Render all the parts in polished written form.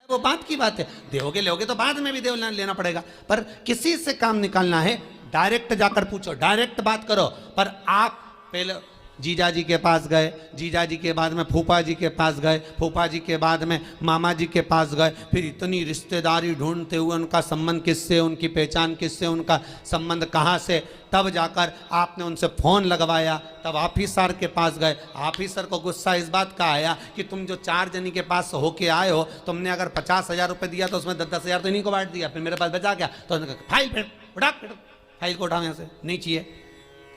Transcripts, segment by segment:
वो बात की बात है, दोगे लोगे तो बाद में भी देव लेना पड़ेगा, पर किसी से काम निकालना है डायरेक्ट जाकर पूछो, डायरेक्ट बात करो। पर आप पहले जीजा जी के पास गए, जीजा जी के बाद में फूफा जी के पास गए, फूफा जी के बाद में मामा जी के पास गए, फिर इतनी रिश्तेदारी ढूंढते हुए उनका संबंध किससे, उनकी पहचान किससे, उनका संबंध कहाँ से, तब जाकर आपने उनसे फ़ोन लगवाया, तब ऑफिसर के पास गए। ऑफिसर को गुस्सा इस बात का आया कि तुम जो 4 जनी के पास होके आए हो, तुमने अगर 50,000 रुपये दिया तो उसमें 10,000 तो इन्हीं को बांट दिया, फिर मेरे पास बचा क्या? तो उन्होंने कहा फाइल उठा, फाइल को उठाओ यहाँ से, नहीं चाहिए,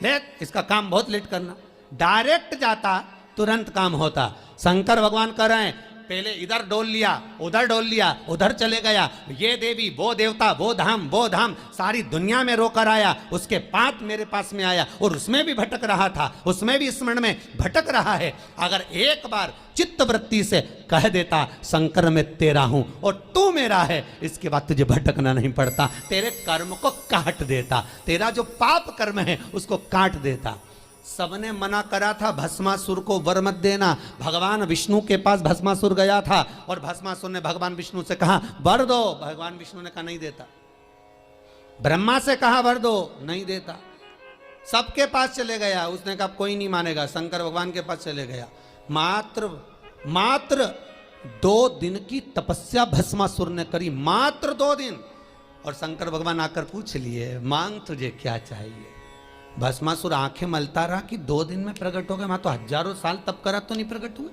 लेट इसका काम बहुत लेट करना। डायरेक्ट जाता तुरंत काम होता। शंकर भगवान कह रहे हैं पहले इधर डोल लिया, उधर डोल लिया, उधर चले गया, ये देवी वो देवता वो धाम सारी दुनिया में रोकर आया, उसके बाद मेरे पास में आया और उसमें भी भटक रहा था, उसमें भी स्मरण में भटक रहा है। अगर एक बार चित्त वृत्ति से कह देता शंकर मैं तेरा हूं और तू मेरा है, इसके बाद तुझे भटकना नहीं पड़ता, तेरे कर्म को काट देता, तेरा जो पाप कर्म है उसको काट देता। सबने मना करा था भस्मासुर को वर मत देना। भगवान विष्णु के पास भस्मासुर गया था और भस्मासुर ने भगवान विष्णु से कहा वर दो, भगवान विष्णु ने कहा नहीं देता। ब्रह्मा से कहा वर दो, नहीं देता। सबके पास चले गया, उसने कहा कोई नहीं मानेगा, शंकर भगवान के पास चले गया। मात्र 2 दिन की तपस्या भस्मासुर ने करी, मात्र 2 दिन। और शंकर भगवान आकर पूछ लिए मांग तुझे क्या चाहिए। भस्मासुर आंखें मलता रहा कि 2 दिन में प्रकट हो गए, वहां तो हजारों साल तप करा तो नहीं प्रकट हुए,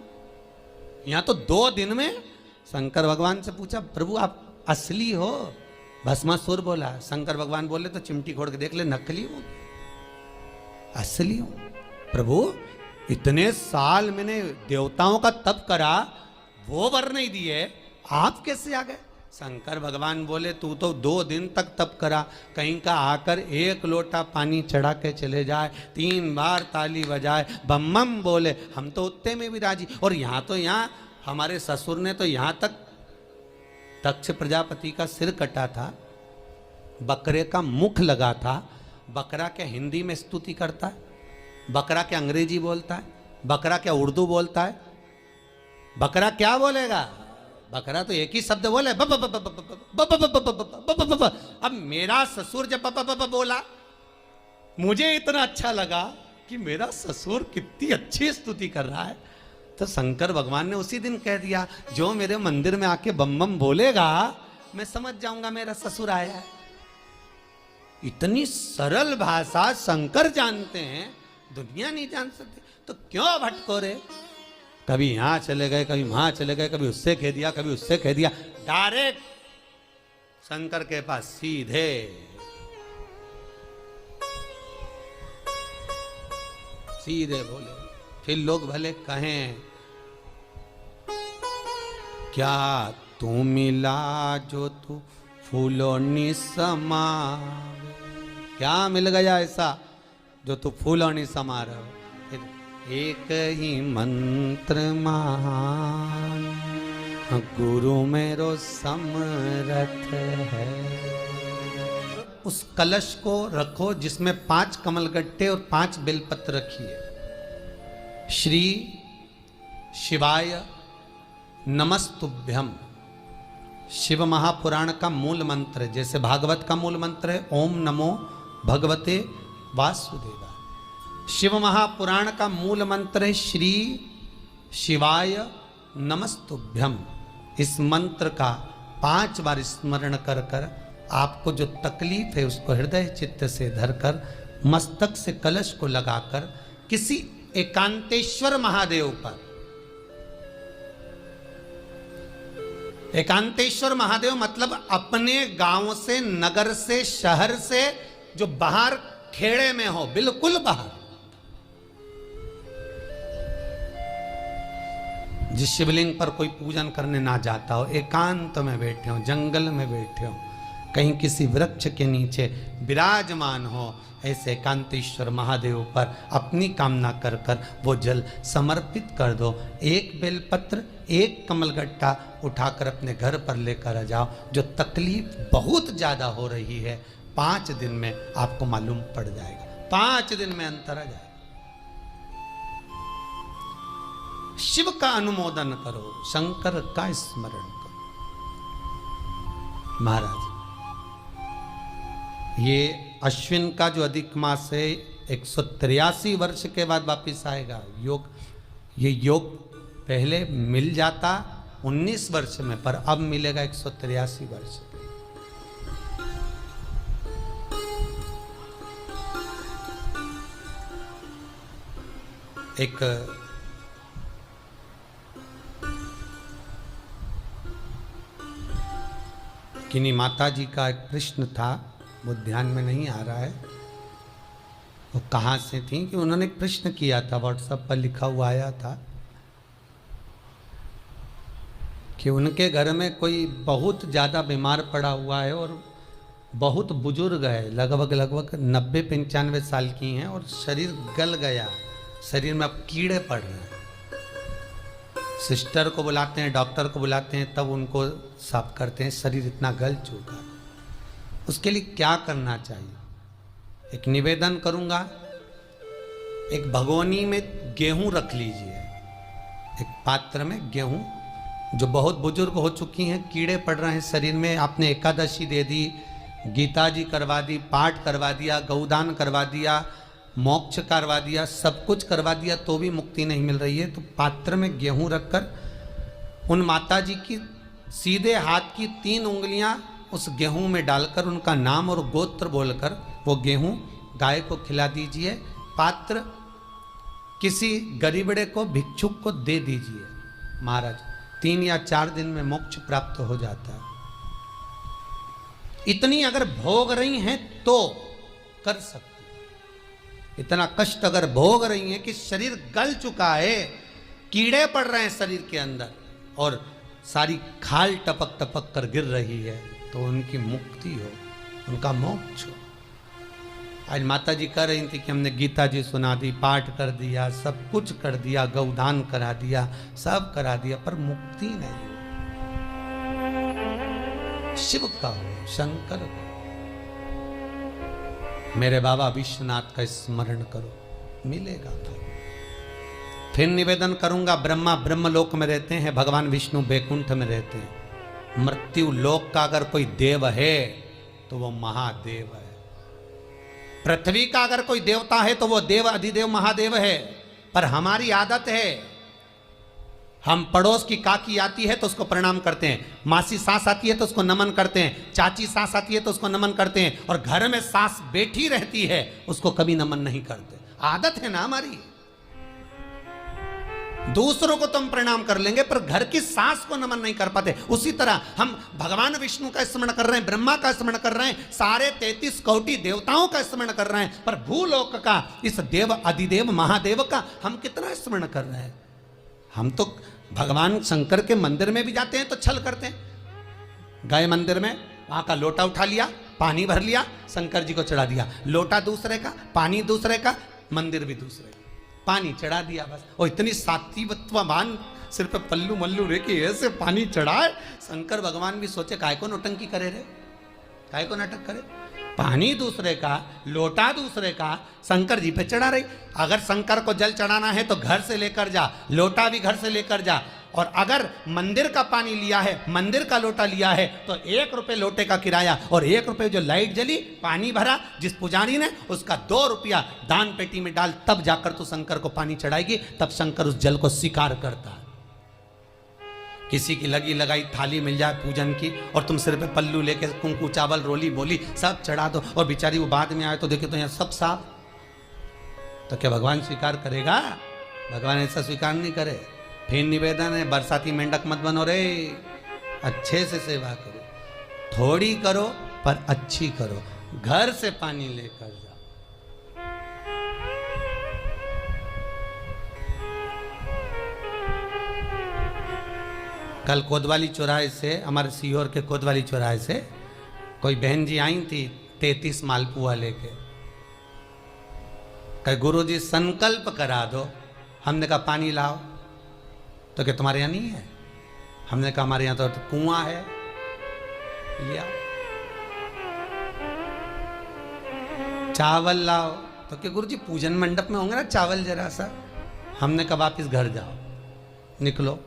यहां तो 2 दिन में। शंकर भगवान से पूछा प्रभु आप असली हो? भस्मासुर बोला। शंकर भगवान बोले तो चिमटी खोड़ के देख ले, नकली हो असली हो? प्रभु इतने साल मैंने देवताओं का तप करा, वो वर नहीं दिए, आप कैसे आ गए? शंकर भगवान बोले तू तो 2 दिन तक तप करा, कहीं का आकर 1 लोटा पानी चढ़ा के चले जाए, 3 बार ताली बजाए, बम बम बोले, हम तो उत्ते में भी राजी। और यहाँ हमारे ससुर ने तो यहाँ तक दक्ष प्रजापति का सिर कटा था, बकरे का मुख लगा था। बकरा क्या हिंदी में स्तुति करता है? बकरा क्या अंग्रेजी बोलता है? बकरा क्या उर्दू बोलता है? बकरा क्या बोलेगा? बकरा तो एक ही शब्द बोले ब ब ब ब ब ब ब ब ब ब। अब मेरा ससुर जब ब ब ब ब बोला, मुझे इतना अच्छा लगा कि मेरा ससुर कितनी अच्छी स्तुति कर रहा है, तो शंकर भगवान ने उसी दिन कह दिया जो मेरे मंदिर में आके बम बम बोलेगा मैं समझ जाऊंगा मेरा ससुर आया है। इतनी सरल भाषा शंकर जानते हैं, दुनिया नहीं जान सकती, तो क्यों भटको रे? कभी यहां चले गए, कभी वहां चले गए, कभी उससे कह दिया, कभी उससे कह दिया। डायरेक्ट शंकर के पास सीधे। सीधे बोले। फिर लोग भले कहें क्या तू मिला जो तू फूलों नि समा, क्या मिल गया ऐसा जो तू फूलों नि समा रहे हो? एक ही मंत्र महान गुरु मेरो समरथ है। उस कलश को रखो जिसमें 5 कमलगट्टे और 5 बेलपत्र रखिए। श्री शिवाय नमस्तुभ्यम शिव महापुराण का मूल मंत्र है, जैसे भागवत का मूल मंत्र है ओम नमो भगवते वासुदेवाय। शिव महापुराण का मूल मंत्र है श्री शिवाय नमस्तुभ्यम। इस मंत्र का 5 बार स्मरण कर कर आपको जो तकलीफ है उसको हृदय चित्त से धरकर मस्तक से कलश को लगाकर किसी एकांतेश्वर महादेव पर, एकांतेश्वर महादेव मतलब अपने गांव से, नगर से, शहर से जो बाहर खेड़े में हो, बिल्कुल बाहर, जिस शिवलिंग पर कोई पूजन करने ना जाता हो, एकांत में बैठे हो, जंगल में बैठे हो, कहीं किसी वृक्ष के नीचे विराजमान हो, ऐसे एकांतेश्वर महादेव पर अपनी कामना कर कर वो जल समर्पित कर दो। 1 बेलपत्र 1 कमलगट्टा उठाकर अपने घर पर लेकर आ जाओ। जो तकलीफ बहुत ज़्यादा हो रही है 5 दिन में आपको मालूम पड़ जाएगा, 5 दिन में अंतर आ जाएगा। शिव का अनुमोदन करो, शंकर का स्मरण करो। महाराज, ये अश्विन का जो अधिक मास है 183 वर्ष के बाद वापिस आएगा। योग, ये योग पहले मिल जाता 19 वर्ष में, पर अब मिलेगा 183 वर्ष। एक किन्हीं माता जी का एक प्रश्न था, वो ध्यान में नहीं आ रहा है वो कहाँ से थी, कि उन्होंने एक प्रश्न किया था, व्हाट्सएप पर लिखा हुआ आया था कि उनके घर में कोई बहुत ज़्यादा बीमार पड़ा हुआ है और बहुत बुजुर्ग है, लगभग 90-95 साल की हैं और शरीर गल गया, शरीर में अब कीड़े पड़ रहे हैं। सिस्टर को बुलाते हैं, डॉक्टर को बुलाते हैं, तब उनको साफ करते हैं, शरीर इतना गल चुका। उसके लिए क्या करना चाहिए? एक निवेदन करूंगा, एक भगोनी में गेहूं रख लीजिए, एक पात्र में गेहूं, जो बहुत बुजुर्ग हो चुकी हैं, कीड़े पड़ रहे हैं शरीर में, आपने एकादशी दे दी, गीता जी करवा दी, पाठ करवा दिया, गौदान करवा दिया, मोक्ष करवा दिया, सब कुछ करवा दिया, तो भी मुक्ति नहीं मिल रही है, तो पात्र में गेहूं रखकर उन माता जी की सीधे हाथ की 3 उंगलियां उस गेहूं में डालकर उनका नाम और गोत्र बोलकर वो गेहूं गाय को खिला दीजिए। पात्र किसी गरीबड़े को, भिक्षुक को दे दीजिए। महाराज 3 या 4 दिन में मोक्ष प्राप्त हो जाता है। इतनी अगर भोग रही हैं तो कर सकते, इतना कष्ट अगर भोग रही हैं कि शरीर गल चुका है, कीड़े पड़ रहे हैं शरीर के अंदर और सारी खाल टपक टपक कर गिर रही है, तो उनकी मुक्ति हो, उनका मोक्ष हो। आज माता जी कह रही थी कि हमने गीता जी सुना दी, पाठ कर दिया, सब कुछ कर दिया, गौदान करा दिया, सब करा दिया, पर मुक्ति नहीं हो। शिव का हो, शंकर का, मेरे बाबा विश्वनाथ का स्मरण करो, मिलेगा। फिर निवेदन करूंगा, ब्रह्मा ब्रह्मलोक में रहते हैं, भगवान विष्णु बैकुंठ में रहते हैं। मृत्यु लोक का अगर कोई देव है तो वो महादेव है। पृथ्वी का अगर कोई देवता है तो वो देव अधिदेव महादेव है। पर हमारी आदत है, हम पड़ोस की काकी आती है तो उसको प्रणाम करते हैं, मासी सास आती है तो उसको नमन करते हैं, चाची सास आती है तो उसको नमन करते हैं, और घर में सास बैठी रहती है उसको कभी नमन नहीं करते। आदत है ना हमारी। दूसरों को तो हम प्रणाम कर लेंगे पर घर की सास को नमन नहीं कर पाते। उसी तरह हम भगवान विष्णु का स्मरण कर रहे हैं, ब्रह्मा का स्मरण कर रहे हैं, सारे 33 कोटि देवताओं का स्मरण कर रहे हैं, पर भूलोक का इस देव अधिदेव महादेव का हम कितना स्मरण कर रहे हैं। हम तो भगवान शंकर के मंदिर में भी जाते हैं तो छल करते हैं। गए मंदिर में, वहां का लोटा उठा लिया, पानी भर लिया, शंकर जी को चढ़ा दिया, लोटा दूसरे का, पानी दूसरे का, मंदिर भी दूसरे का, पानी चढ़ा दिया बस। और इतनी सात्वित्ववान सिर पे पल्लू मल्लू रे कि ऐसे पानी चढ़ाए। शंकर भगवान भी सोचे काय को नौटंकी करे रे, काय को नाटक करे। पानी दूसरे का, लोटा दूसरे का, शंकर जी पे चढ़ा रही। अगर शंकर को जल चढ़ाना है तो घर से लेकर जा, लोटा भी घर से लेकर जा। और अगर मंदिर का पानी लिया है, मंदिर का लोटा लिया है, तो 1 रुपये लोटे का किराया और 1 रुपये जो लाइट जली, पानी भरा जिस पुजारी ने, उसका 2 रुपया दान पेटी में डाल, तब जाकर तू शंकर को पानी चढ़ाएगी। तब शंकर उस जल को स्वीकार करता है। किसी की लगी लगाई थाली मिल जाए पूजन की और तुम सिर पे पल्लू लेके कुंकू चावल रोली बोली सब चढ़ा दो, और बेचारी वो बाद में आए तो देखे तो यहाँ सब साफ, तो क्या भगवान स्वीकार करेगा? भगवान ऐसा स्वीकार नहीं करे। फिर निवेदन है, बरसाती मेंढक मत बनो रे, अच्छे से सेवा करो, थोड़ी करो पर अच्छी करो। घर से पानी लेकर जाओ। कल कोतवाली चौराहे से, हमारे सीहोर के कोतवाली चौराहे से कोई बहन जी आई थी 33 मालपुआ लेके। कहे गुरुजी संकल्प करा दो। हमने कहा पानी लाओ, तो क्या तुम्हारे यहाँ नहीं है? हमने कहा हमारे यहाँ तो कुआं है, लिया। चावल लाओ, तो क्या गुरुजी पूजन मंडप में होंगे ना चावल जरा सा। हमने कहा वापिस घर जाओ, निकलो।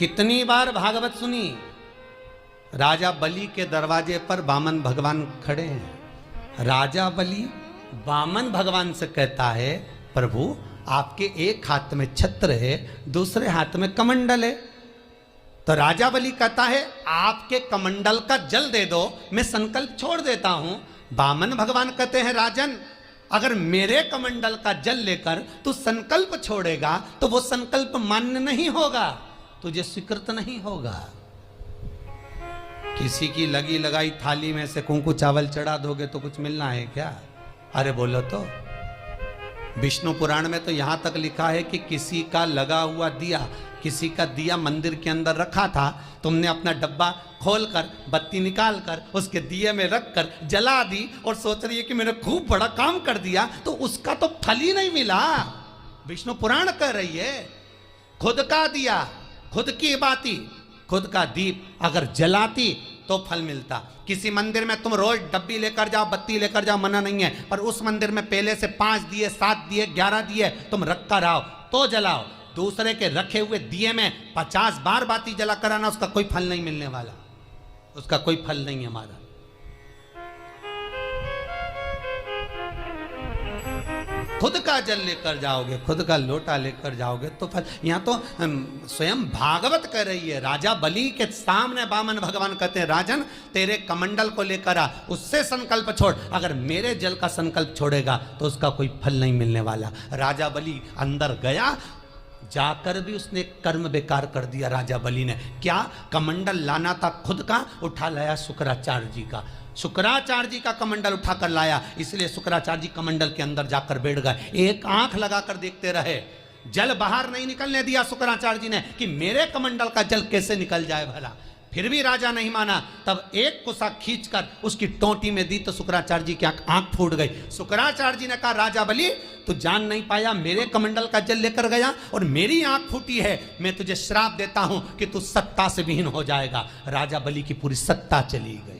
कितनी बार भागवत सुनी, राजा बलि के दरवाजे पर वामन भगवान खड़े हैं। राजा बलि वामन भगवान से कहता है, प्रभु आपके एक हाथ में छत्र है, दूसरे हाथ में कमंडल है। तो राजा बलि कहता है आपके कमंडल का जल दे दो, मैं संकल्प छोड़ देता हूं। वामन भगवान कहते हैं, राजन अगर मेरे कमंडल का जल लेकर तू संकल्प छोड़ेगा तो वो संकल्प मान्य नहीं होगा, तुझे स्वीकृत नहीं होगा। किसी की लगी लगाई थाली में से कुंकू चावल चढ़ा दोगे तो कुछ मिलना है क्या? अरे बोलो तो। विष्णु पुराण में तो यहां तक लिखा है कि किसी का लगा हुआ दिया, किसी का दिया मंदिर के अंदर रखा था, तुमने अपना डब्बा खोलकर बत्ती निकालकर उसके दिए में रखकर जला दी और सोच रही है कि मैंने खूब बड़ा काम कर दिया, तो उसका तो फल ही नहीं मिला। विष्णु पुराण कह रही है, खुद का दिया, खुद की बाती, खुद का दीप अगर जलाती तो फल मिलता। किसी मंदिर में तुम रोज डब्बी लेकर जाओ, बत्ती लेकर जाओ, मना नहीं है, पर उस मंदिर में पहले से 5 दिए, 7 दिए, 11 दिए तुम रख कर आओ तो जलाओ। दूसरे के रखे हुए दिए में 50 बार बाती जला कर आना, उसका कोई फल नहीं मिलने वाला, उसका कोई फल नहीं है हमारा। खुद का जल लेकर जाओगे, खुद का लोटा लेकर जाओगे तो फल। यहां तो स्वयं भागवत कह रही है, राजा बलि के सामने वामन भगवान कहते हैं, राजन तेरे कमंडल को लेकर आ, उससे संकल्प छोड़, अगर मेरे जल का संकल्प छोड़ेगा तो उसका कोई फल नहीं मिलने वाला। राजा बलि अंदर गया, जाकर भी उसने कर्म बेकार कर दिया। राजा बलि ने क्या, कमंडल लाना था खुद का, उठा लाया शुक्राचार्य जी का। शुक्राचार्य जी का कमंडल उठाकर लाया, इसलिए शुक्राचार्य जी कमंडल के अंदर जाकर बैठ गए, एक आंख लगाकर देखते रहे। जल बाहर नहीं निकलने दिया शुक्राचार्य जी ने कि मेरे कमंडल का जल कैसे निकल जाए भला। फिर भी राजा नहीं माना, तब एक कुसा खींचकर उसकी टोंटी में दी तो शुक्राचार्य जी की आंख फूट गई। शुक्राचार्य जी ने कहा, राजा बलि तू जान नहीं पाया, मेरे कमंडल का जल लेकर गया और मेरी आंख फूटी है, मैं तुझे श्राप देता हूं कि तू सत्ता से विहीन हो जाएगा। राजा बलि की पूरी सत्ता चली गई,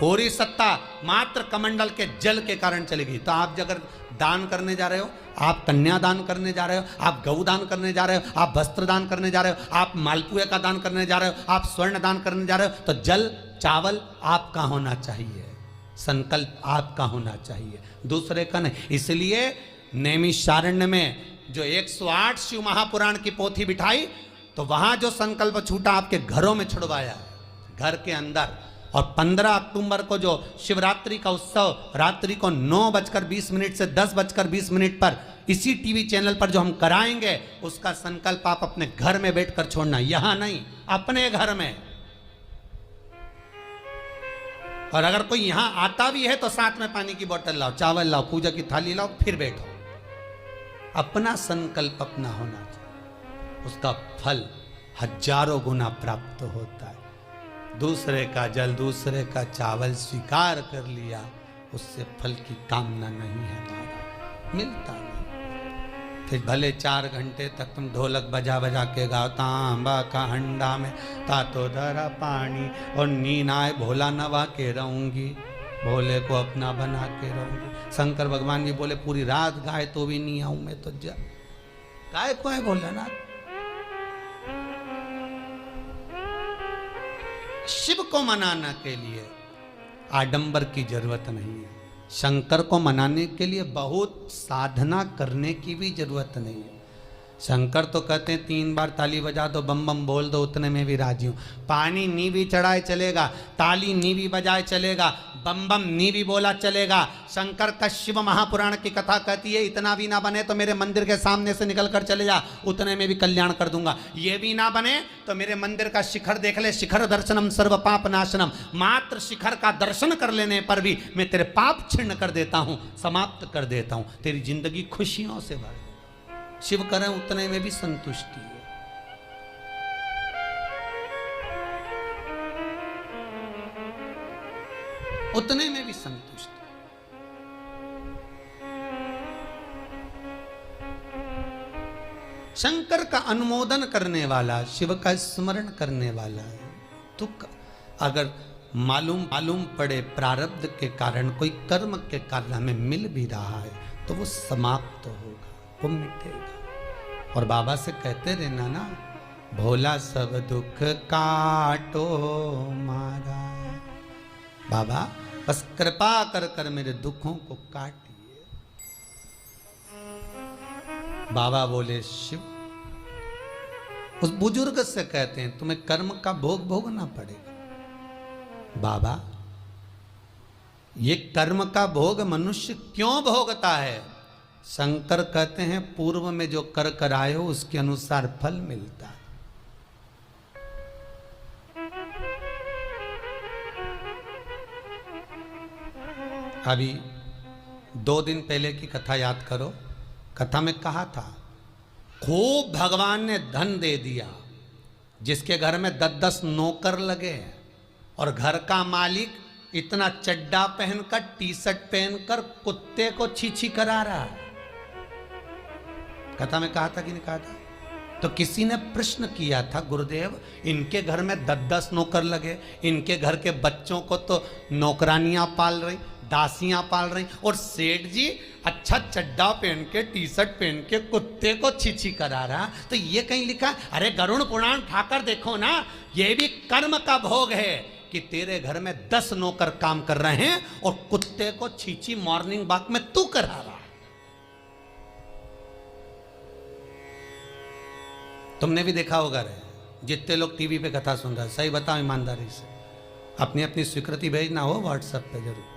पूरी सत्ता मात्र कमंडल के जल के कारण चली गई। तो आप अगर दान करने जा रहे हो, आप कन्यादान करने जा रहे हो, आप गौ दान करने जा रहे हो, आप वस्त्र दान करने जा रहे हो, आप मालपुए का दान करने जा रहे हो, आप स्वर्ण दान करने जा रहे हो, तो जल चावल आपका होना चाहिए, संकल्प आपका होना चाहिए, दूसरे का नहीं। इसलिए नैमिषारण्य में जो 108 शिव महापुराण की पोथी बिठाई, तो वहां जो संकल्प छूटा आपके घरों में छुड़वाया, घर के अंदर। और 15 अक्टूबर को जो शिवरात्रि का उत्सव रात्रि को 9:20 से 10:20 पर इसी टीवी चैनल पर जो हम कराएंगे, उसका संकल्प आप अपने घर में बैठकर छोड़ना, यहां नहीं, अपने घर में। और अगर कोई यहां आता भी है तो साथ में पानी की बोतल लाओ, चावल लाओ, पूजा की थाली लाओ, फिर बैठो। अपना संकल्प अपना होना चाहिए, उसका फल हजारों गुना प्राप्त होता है। दूसरे का जल, दूसरे का चावल स्वीकार कर लिया, उससे फल की कामना नहीं है हमारा, मिलता नहीं। फिर भले 4 घंटे तक तुम ढोलक बजा बजा के गाओ, तांबा का हंडा में तातो धरा पानी, और नींद आए भोला नवा के रहूंगी, भोले को अपना बना के रहूंगी। शंकर भगवान जी बोले पूरी रात गाए तो भी नहीं आऊं मैं, तो गाय को है भोलेनाथ। शिव को मनाने के लिए आडंबर की जरूरत नहीं है, शंकर को मनाने के लिए बहुत साधना करने की भी जरूरत नहीं है। शंकर तो कहते हैं 3 बार ताली बजा दो, बम बम बोल दो, उतने में भी राजी हूं। पानी नी भी चढ़ाए चलेगा, ताली नी भी बजाए चलेगा, बम बम नी भी बोला चलेगा। शंकर का शिव महापुराण की कथा कहती है, इतना भी ना बने तो मेरे मंदिर के सामने से निकल कर चले जा, उतने में भी कल्याण कर दूंगा। ये भी ना बने तो मेरे मंदिर का शिखर देख ले, शिखर दर्शनम सर्व पाप नाशनम, मात्र शिखर का दर्शन कर लेने पर भी मैं तेरे पाप छिन्न कर देता हूं, समाप्त कर देता हूं, तेरी जिंदगी खुशियों से भर। शिव करें उतने में भी संतुष्टि है। उतने में भी संतुष्टि। शंकर का अनुमोदन करने वाला, शिव का स्मरण करने वाला है। तो अगर मालूम पड़े प्रारब्ध के कारण, कोई कर्म के कारण हमें मिल भी रहा है, तो वो समाप्त होगा, वो मिटेगा। और बाबा से कहते रहना ना, भोला सब दुख काटो मारा। बाबा बस कृपा कर कर मेरे दुखों को काटिए। बाबा बोले शिव, उस बुजुर्ग से कहते हैं तुम्हें कर्म का भोग भोगना पड़ेगा। बाबा ये कर्म का भोग मनुष्य क्यों भोगता है? शंकर कहते हैं पूर्व में जो कर कर आए हो उसके अनुसार फल मिलता है। अभी 2 दिन पहले की कथा याद करो। कथा में कहा था खूब भगवान ने धन दे दिया, जिसके घर में 10-10 नौकर लगे और घर का मालिक इतना चड्डा पहनकर टी शर्ट पहनकर कुत्ते को छीछी करा रहा है। कथा में कहा था कि नहीं कहा था? तो किसी ने प्रश्न किया था, गुरुदेव इनके घर में 10-10 नौकर लगे, इनके घर के बच्चों को तो नौकरानियां पाल रही, दासियां पाल रही, और सेठ जी अच्छा चड्डा पहन के टी शर्ट पहन के कुत्ते को छीछी करा रहा। तो ये कहीं लिखा, अरे गरुड़ पुराण उठाकर देखो ना, ये भी कर्म का भोग है कि तेरे घर में 10 नौकर काम कर रहे हैं और कुत्ते को छीछी मॉर्निंग वॉक में तू करा रहा है। तुमने भी देखा होगा रे, जितने लोग टीवी पे कथा सुन रहे हैं, सही बताओ ईमानदारी से, अपनी अपनी स्वीकृति भेजना हो व्हाट्सएप पे जरूर।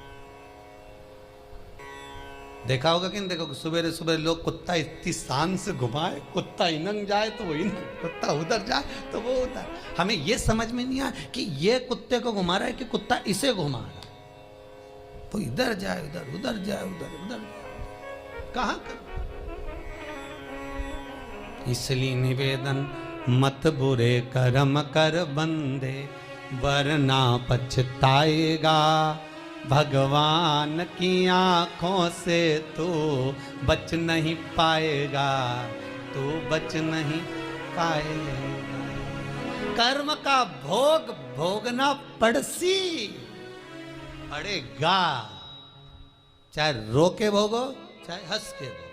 देखा होगा कि नहीं देखो, सुबह सुबह लोग कुत्ता इतनी शान से घुमाए, कुत्ता इनंग जाए तो वो इनंग, कुत्ता उधर जाए तो वो उधर। हमें ये समझ में नहीं आया कि ये कुत्ते को घुमा रहा है कि कुत्ता इसे घुमा रहा है। वो इधर जाए उधर, उधर जाए उधर, उधर जाए, कहाँ कर। इसलिए निवेदन मत बुरे कर्म कर बंदे, वरना पछताएगा। भगवान की आंखों से तू बच नहीं पाएगा, तू बच नहीं पाएगा। कर्म का भोग भोगना पड़सी पड़ेगा, चाहे रो के भोगो चाहे हंस के भोगो।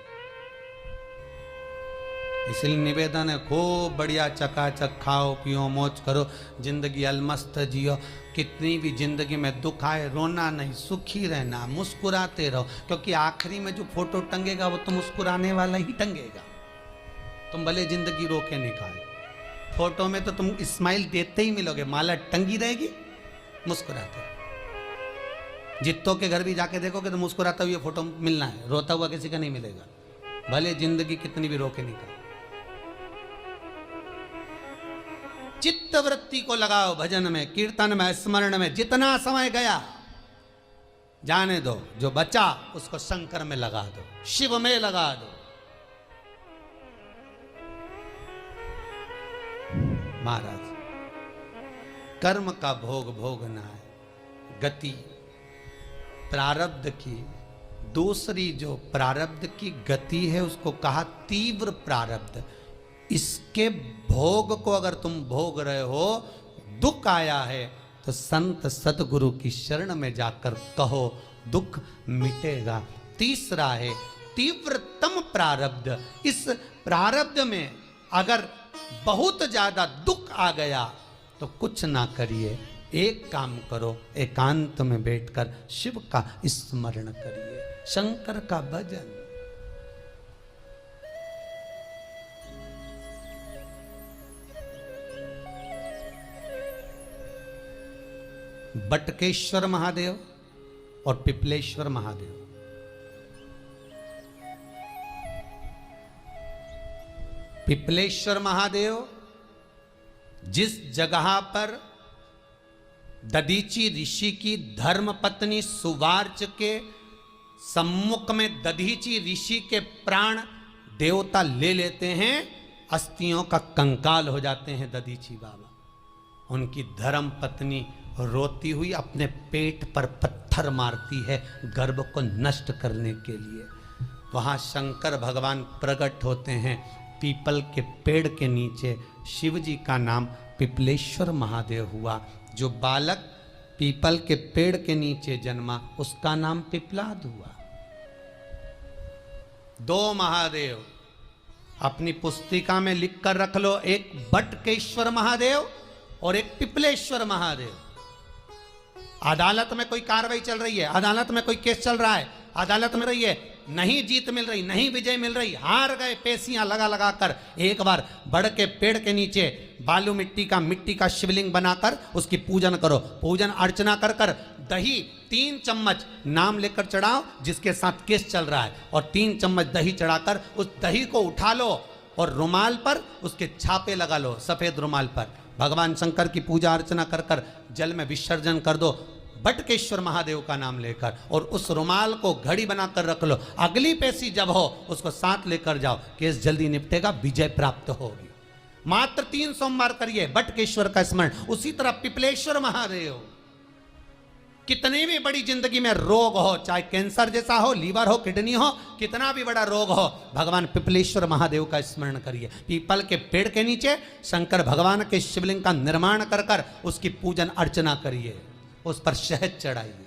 इसलिए निवेदन है खूब बढ़िया चकाचक खाओ पियो मौज करो, जिंदगी अलमस्त जियो। कितनी भी जिंदगी में दुख आए रोना नहीं, सुखी रहना, मुस्कुराते रहो, क्योंकि आखिरी में जो फोटो टंगेगा वो तो मुस्कुराने वाला ही टंगेगा। तुम भले जिंदगी रोके निकाल, फोटो में तो तुम स्माइल देते ही मिलोगे, माला टंगी रहेगी मुस्कुराते। जित्तों के घर भी जाके देखोगे तो मुस्कुराता हुआ फोटो मिलना है, रोता हुआ किसी का नहीं मिलेगा, भले जिंदगी कितनी भी रोके निकाल। चित्त वृत्ति को लगाओ भजन में, कीर्तन में, स्मरण में। जितना समय गया जाने दो, जो बचा उसको शंकर में लगा दो, शिव में लगा दो। महाराज कर्म का भोग भोगना है, गति प्रारब्ध की। दूसरी जो प्रारब्ध की गति है उसको कहा तीव्र प्रारब्ध। इसके भोग को अगर तुम भोग रहे हो, दुख आया है तो संत सतगुरु की शरण में जाकर कहो, दुख मिटेगा। तीसरा है तीव्रतम प्रारब्ध। इस प्रारब्ध में अगर बहुत ज्यादा दुख आ गया तो कुछ ना करिए, एक काम करो, एकांत में बैठकर शिव का स्मरण करिए, शंकर का भजन। बटकेश्वर महादेव और पिपलेश्वर महादेव, पिपलेश्वर महादेव जिस जगह पर दधीची ऋषि की धर्म पत्नी सुवार्च के सम्मुख में दधीची ऋषि के प्राण देवता ले लेते हैं, अस्थियों का कंकाल हो जाते हैं दधीची बाबा। उनकी धर्म पत्नी रोती हुई अपने पेट पर पत्थर मारती है गर्भ को नष्ट करने के लिए। वहाँ शंकर भगवान प्रकट होते हैं पीपल के पेड़ के नीचे। शिव जी का नाम पिपलेश्वर महादेव हुआ। जो बालक पीपल के पेड़ के नीचे जन्मा उसका नाम पिपलाद हुआ। 2 महादेव, अपनी पुस्तिका में लिख कर रख लो, एक बटकेश्वर महादेव और एक पिपलेश्वर महादेव। अदालत में कोई कार्रवाई चल रही है, अदालत में कोई केस चल रहा है, अदालत में रही है, नहीं जीत मिल रही, नहीं विजय मिल रही, हार गए, पेशियां लगा लगा कर, एक बार बड़ के पेड़ के नीचे बालू मिट्टी का शिवलिंग बनाकर उसकी पूजन करो। पूजन अर्चना कर कर दही 3 चम्मच नाम लेकर चढ़ाओ जिसके साथ केस चल रहा है, और 3 चम्मच दही चढ़ाकर उस दही को उठा लो और रुमाल पर उसके छापे लगा लो, सफेद रुमाल पर। भगवान शंकर की पूजा अर्चना कर कर जल में विसर्जन कर दो बटकेश्वर महादेव का नाम लेकर, और उस रुमाल को घड़ी बनाकर रख लो। अगली पेशी जब हो उसको साथ लेकर जाओ, केस जल्दी निपटेगा, विजय प्राप्त होगी। मात्र 3 सोमवार करिए बटकेश्वर का स्मरण। उसी तरह पिपलेश्वर महादेव, कितनी भी बड़ी जिंदगी में रोग हो, चाहे कैंसर जैसा हो, लीवर हो, किडनी हो, कितना भी बड़ा रोग हो, भगवान पिपलेश्वर महादेव का स्मरण करिए। पीपल के पेड़ के नीचे शंकर भगवान के शिवलिंग का निर्माण कर कर उसकी पूजन अर्चना करिए, उस पर शहद चढ़ाइए।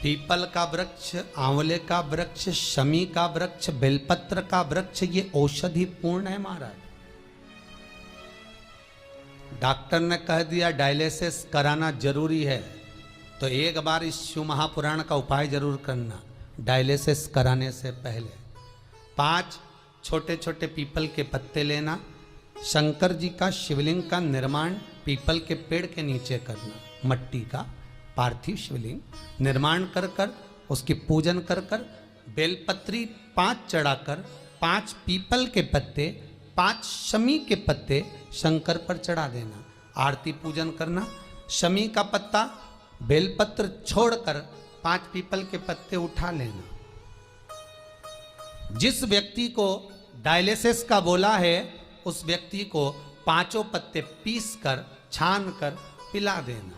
पीपल का वृक्ष, आंवले का वृक्ष, शमी का वृक्ष, बेलपत्र का वृक्ष, ये औषधि पूर्ण है महाराज। डॉक्टर ने कह दिया डायलिसिस कराना जरूरी है, तो एक बार इस शिव महापुराण का उपाय जरूर करना। डायलिसिस कराने से पहले 5 छोटे छोटे पीपल के पत्ते लेना, शंकर जी का शिवलिंग का निर्माण पीपल के पेड़ के नीचे करना, मट्टी का पार्थिव शिवलिंग निर्माण कर कर उसकी पूजन कर कर बेलपत्री 5 चढ़ाकर 5 पीपल के पत्ते, 5 शमी के पत्ते शंकर पर चढ़ा देना। आरती पूजन करना, शमी का पत्ता बेलपत्र छोड़कर 5 पीपल के पत्ते उठा लेना। जिस व्यक्ति को डायलिसिस का बोला है उस व्यक्ति को 5 पत्ते पीस कर छान कर पिला देना।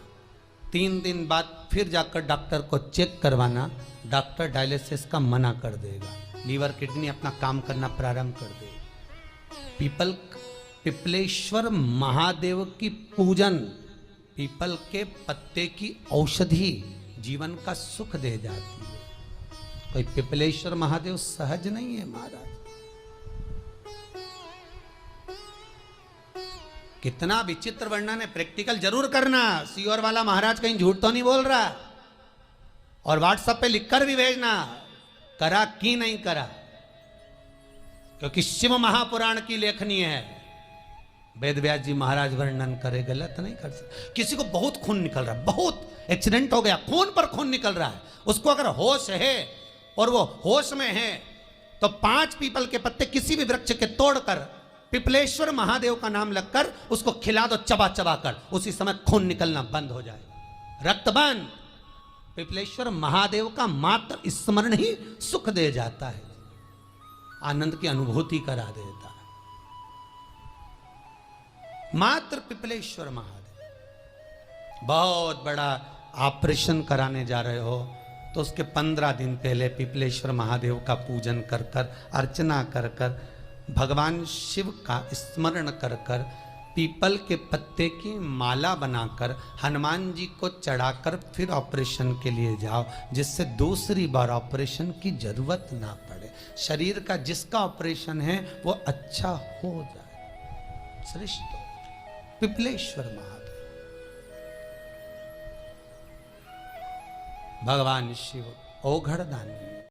3 दिन बाद फिर जाकर डॉक्टर को चेक करवाना, डॉक्टर डायलिसिस का मना कर देगा, लीवर किडनी अपना काम करना प्रारंभ कर देगा। पिपलेश्वर महादेव की पूजन, पीपल के पत्ते की औषधि जीवन का सुख दे जाती है। कोई पिपलेश्वर महादेव सहज नहीं है महाराज। कितना विचित्र वर्णन है, प्रैक्टिकल जरूर करना। सीओर वाला महाराज कहीं झूठ तो नहीं बोल रहा, और व्हाट्सएप पे लिखकर भी भेजना करा कि नहीं करा, क्योंकि शिव महापुराण की लेखनी है। वेद व्यास जी महाराज वर्णन करे, गलत नहीं कर सकते। किसी को बहुत खून निकल रहा है, बहुत एक्सीडेंट हो गया, खून पर खून निकल रहा है, उसको अगर होश है और वो होश में है तो 5 पीपल के पत्ते किसी भी वृक्ष के तोड़कर पिपलेश्वर महादेव का नाम लगकर उसको खिला दो, चबा चबा कर, उसी समय खून निकलना बंद हो जाए, रक्त बंद। पिपलेश्वर महादेव का मात्र स्मरण ही सुख दे जाता है, आनंद की अनुभूति करा देता है। मात्र पिपलेश्वर महादेव। बहुत बड़ा ऑपरेशन कराने जा रहे हो तो उसके 15 दिन पहले पिपलेश्वर महादेव का पूजन कर कर, अर्चना कर कर, भगवान शिव का स्मरण कर कर, पीपल के पत्ते की माला बनाकर हनुमान जी को चढ़ाकर फिर ऑपरेशन के लिए जाओ, जिससे दूसरी बार ऑपरेशन की जरूरत ना पड़े। शरीर का जिसका ऑपरेशन है वो अच्छा हो जाए। श्रेष्ठ पिपलेश्वर महादेव, भगवान शिव औघड़ दानी।